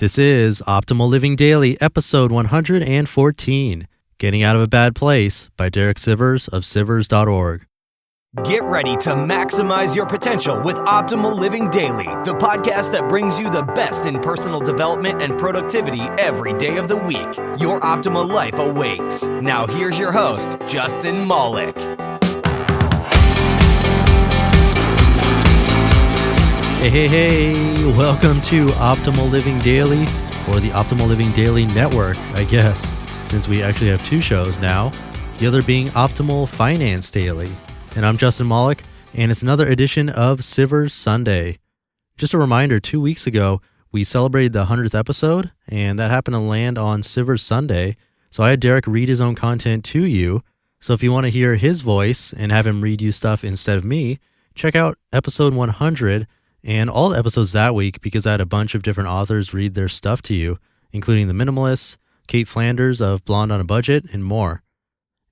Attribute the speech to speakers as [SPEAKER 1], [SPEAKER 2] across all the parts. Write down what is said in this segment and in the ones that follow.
[SPEAKER 1] This is Optimal Living Daily, episode 114, Getting Out of a Bad Place by Derek Sivers of Sivers.org.
[SPEAKER 2] Get ready to maximize your potential with Optimal Living Daily, the podcast that brings you the best in personal development and productivity every day of the week. Your optimal life awaits. Now here's your host, Justin Malik.
[SPEAKER 1] Hey, welcome to Optimal Living Daily, or the Optimal Living Daily Network, I guess, since we actually have two shows now, the other being Optimal Finance Daily. And I'm Justin Malik, and it's another edition of Sivers Sunday. Just a reminder, 2 weeks ago, we celebrated the 100th episode, and that happened to land on Sivers Sunday, so I had Derek read his own content to you. So if you want to hear his voice and have him read you stuff instead of me, check out episode 100 and all the episodes that week, because I had a bunch of different authors read their stuff to you, including The Minimalists, Kate Flanders of Blonde on a Budget, and more.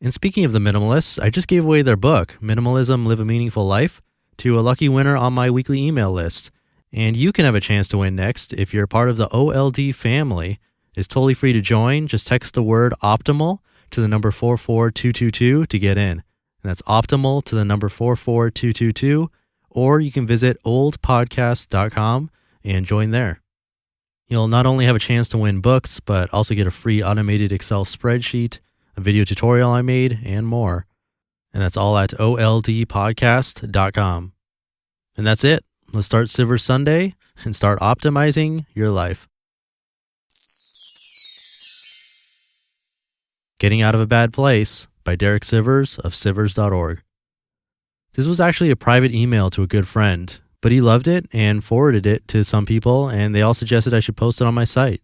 [SPEAKER 1] And speaking of The Minimalists, I just gave away their book, Minimalism, Live a Meaningful Life, to a lucky winner on my weekly email list. And you can have a chance to win next if you're part of the OLD family. It's totally free to join. Just text the word optimal to the number 44222 to get in. And that's optimal to the number 44222. Or you can visit oldpodcast.com and join there. You'll not only have a chance to win books, but also get a free automated Excel spreadsheet, a video tutorial I made, and more. And that's all at oldpodcast.com. And that's it. Let's start Sivers Sunday and start optimizing your life. Getting Out of a Bad Place by Derek Sivers of Sivers.org. This was actually a private email to a good friend, but he loved it and forwarded it to some people, and they all suggested I should post it on my site.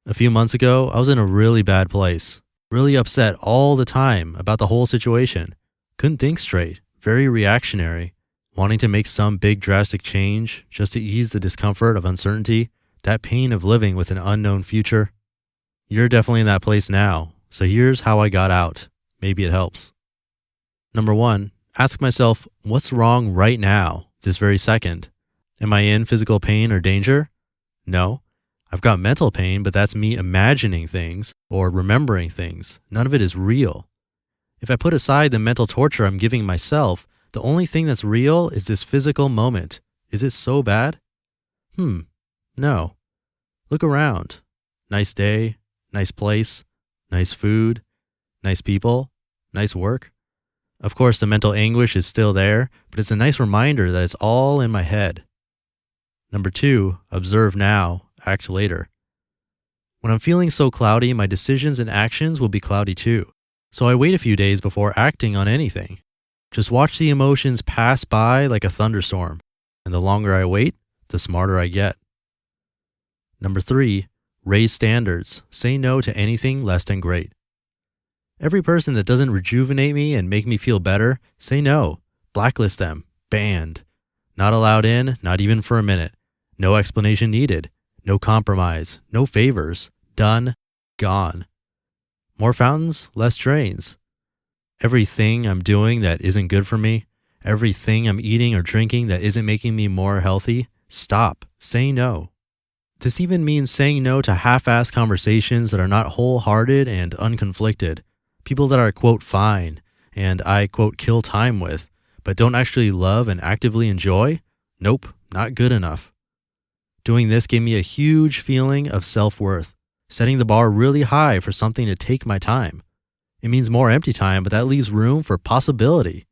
[SPEAKER 1] A few months ago, I was in a really bad place, really upset all the time about the whole situation. Couldn't think straight, very reactionary, wanting to make some big drastic change just to ease the discomfort of uncertainty, that pain of living with an unknown future. You're definitely in that place now, so here's how I got out. Maybe it helps. Number 1. Ask myself, what's wrong right now, this very second? Am I in physical pain or danger? No. I've got mental pain, but that's me imagining things or remembering things. None of it is real. If I put aside the mental torture I'm giving myself, the only thing that's real is this physical moment. Is it so bad? No. Look around. Nice day, nice place, nice food, nice people, nice work. Of course, the mental anguish is still there, but it's a nice reminder that it's all in my head. Number 2, observe now, act later. When I'm feeling so cloudy, my decisions and actions will be cloudy too. So I wait a few days before acting on anything. Just watch the emotions pass by like a thunderstorm, and the longer I wait, the smarter I get. Number 3, raise standards. Say no to anything less than great. Every person that doesn't rejuvenate me and make me feel better, say no. Blacklist them. Banned. Not allowed in, not even for a minute. No explanation needed. No compromise. No favors. Done. Gone. More fountains, less drains. Everything I'm doing that isn't good for me, everything I'm eating or drinking that isn't making me more healthy, stop. Say no. This even means saying no to half-assed conversations that are not wholehearted and unconflicted. People that are, quote, fine, and I, quote, kill time with, but don't actually love and actively enjoy? Nope, not good enough. Doing this gave me a huge feeling of self-worth, setting the bar really high for something to take my time. It means more empty time, but that leaves room for possibility.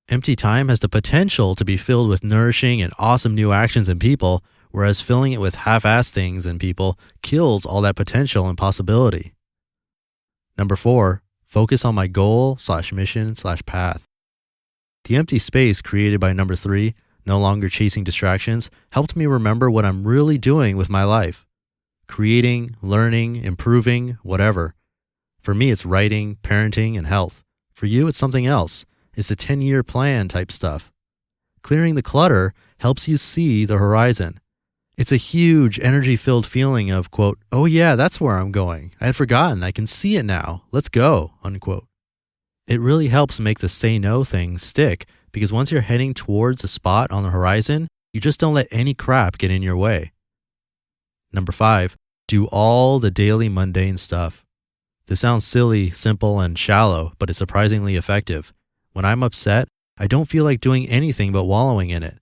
[SPEAKER 1] Empty time has the potential to be filled with nourishing and awesome new actions and people, whereas filling it with half-assed things and people kills all that potential and possibility. Number 4, focus on my goal/mission/path. The empty space created by number 3, no longer chasing distractions, helped me remember what I'm really doing with my life. Creating, learning, improving, whatever. For me, it's writing, parenting, and health. For you, it's something else. It's a 10-year plan type stuff. Clearing the clutter helps you see the horizon. It's a huge energy-filled feeling of, quote, oh yeah, that's where I'm going. I had forgotten. I can see it now. Let's go, unquote. It really helps make the say no thing stick, because once you're heading towards a spot on the horizon, you just don't let any crap get in your way. Number 5, do all the daily mundane stuff. This sounds silly, simple, and shallow, but it's surprisingly effective. When I'm upset, I don't feel like doing anything but wallowing in it.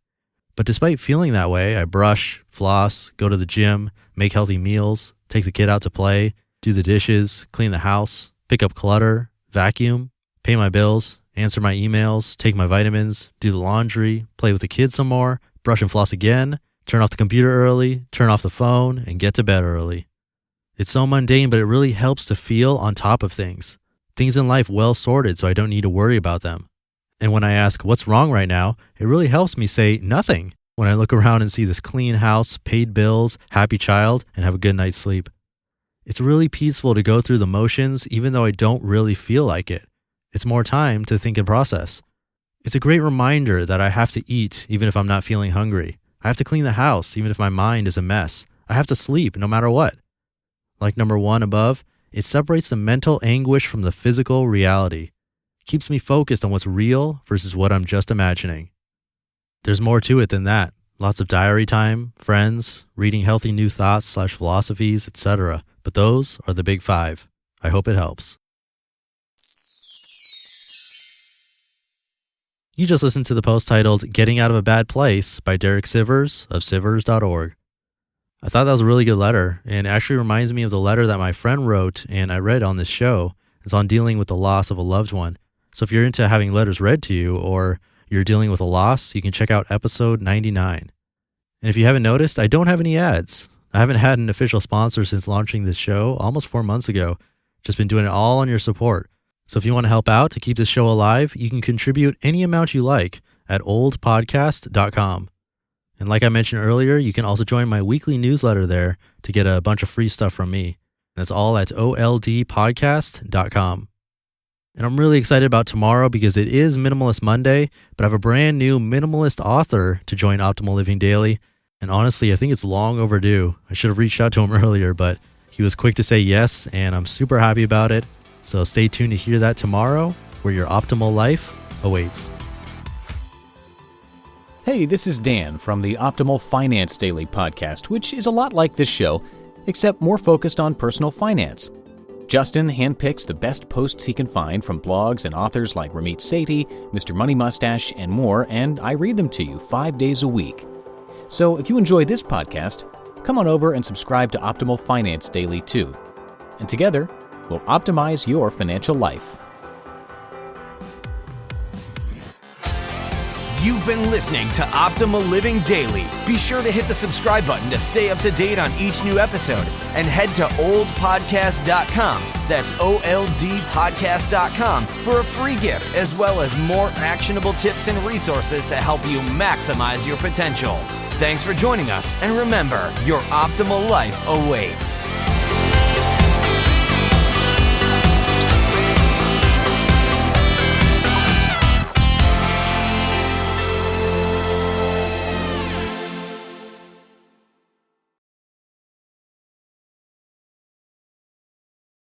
[SPEAKER 1] But despite feeling that way, I brush, floss, go to the gym, make healthy meals, take the kid out to play, do the dishes, clean the house, pick up clutter, vacuum, pay my bills, answer my emails, take my vitamins, do the laundry, play with the kids some more, brush and floss again, turn off the computer early, turn off the phone, and get to bed early. It's so mundane, but it really helps to feel on top of things. Things in life well sorted so I don't need to worry about them. And when I ask what's wrong right now, it really helps me say nothing when I look around and see this clean house, paid bills, happy child, and have a good night's sleep. It's really peaceful to go through the motions even though I don't really feel like it. It's more time to think and process. It's a great reminder that I have to eat even if I'm not feeling hungry. I have to clean the house even if my mind is a mess. I have to sleep no matter what. Like number 1 above, it separates the mental anguish from the physical reality. Keeps me focused on what's real versus what I'm just imagining. There's more to it than that. Lots of diary time, friends, reading healthy new thoughts/philosophies, etc. But those are the big 5. I hope it helps. You just listened to the post titled Getting Out of a Bad Place by Derek Sivers of Sivers.org. I thought that was a really good letter, and it actually reminds me of the letter that my friend wrote and I read on this show. It's on dealing with the loss of a loved one. So if you're into having letters read to you or you're dealing with a loss, you can check out episode 99. And if you haven't noticed, I don't have any ads. I haven't had an official sponsor since launching this show almost 4 months ago. Just been doing it all on your support. So if you want to help out to keep this show alive, you can contribute any amount you like at oldpodcast.com. And like I mentioned earlier, you can also join my weekly newsletter there to get a bunch of free stuff from me. That's all at oldpodcast.com. And I'm really excited about tomorrow because it is Minimalist Monday, but I have a brand new minimalist author to join Optimal Living Daily. And honestly, I think it's long overdue. I should have reached out to him earlier, but he was quick to say yes, and I'm super happy about it. So stay tuned to hear that tomorrow, where your optimal life awaits.
[SPEAKER 3] Hey, this is Dan from the Optimal Finance Daily podcast, which is a lot like this show, except more focused on personal finance. Justin handpicks the best posts he can find from blogs and authors like Ramit Sethi, Mr. Money Mustache, and more, and I read them to you 5 days a week. So if you enjoy this podcast, come on over and subscribe to Optimal Finance Daily too. And together, we'll optimize your financial life.
[SPEAKER 2] You've been listening to Optimal Living Daily. Be sure to hit the subscribe button to stay up to date on each new episode and head to oldpodcast.com. That's oldpodcast.com for a free gift as well as more actionable tips and resources to help you maximize your potential. Thanks for joining us, and remember, your optimal life awaits.